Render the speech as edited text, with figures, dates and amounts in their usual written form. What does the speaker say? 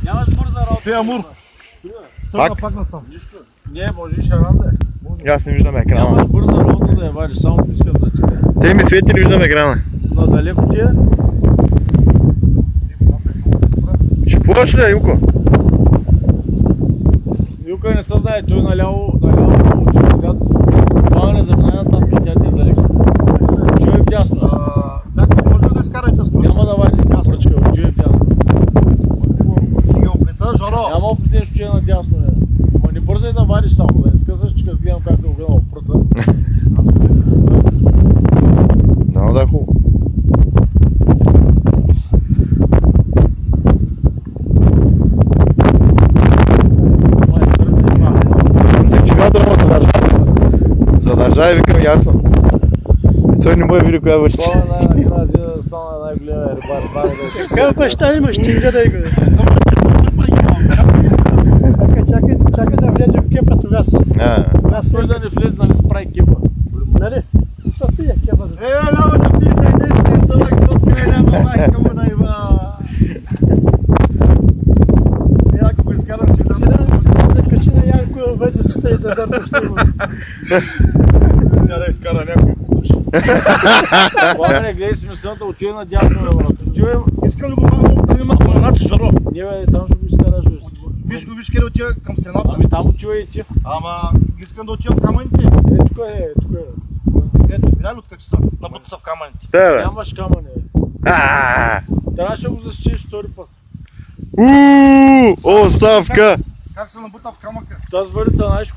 Нямаш бърза работа. Те Амур. Пак насам. Нищо. Не, може и шаран да е. Аз не виждам екрана. Нямаш бърза работа да я вадиш, само искам да ти кажа. Те ми свети, не виждам екрана. Надалеко ти е. Ще плуваш ли, Илко? Юка не се знае, той наляво отива зад. Това не забраня там пътя ти далеко. Чуй вдясно. Бяка, може да изкарайте с пръчка? Няма да вади пръчка, чуй вдясно. Стига оплита, Жоро. Няма опитеш, че е надясно. Ма не бързай да вадиш само, да не скъсаш, че като гледам как е огънал пръта. Много да е хубаво. Задържа и викам ясно. Той не му е види коя върчи. Това най-накрая стана най-големия рибар. Какъв баща имаш, ти гледай го. Чакай да влезе в кепа тогава. Той да не влезе, нали справи кепа. Нали? Що ти е кепа да си? Няма да ти се идеш, тълък топка, няма майка му да има. Ако го изкарам, че там Да качи на Янко, вече си тъй да дърпаш него. сега да изкара някой потуши. Това не гледай смисълната, отиде надясно, брат. Чуем, Искам да го махна, там има планаци, Жоро. не бе, там ще го изкараш. Виж къде отива към стената. Ами там отива и ти. Ама искам да отивам в камъните. Тук е. Ето, видя ли откъде са? Набута са в камъните. Да, бе. Нямаш камъни. Трябваше да го защитиш втори път. Оставка! Как се набута в камъка? Тази варица, знаеш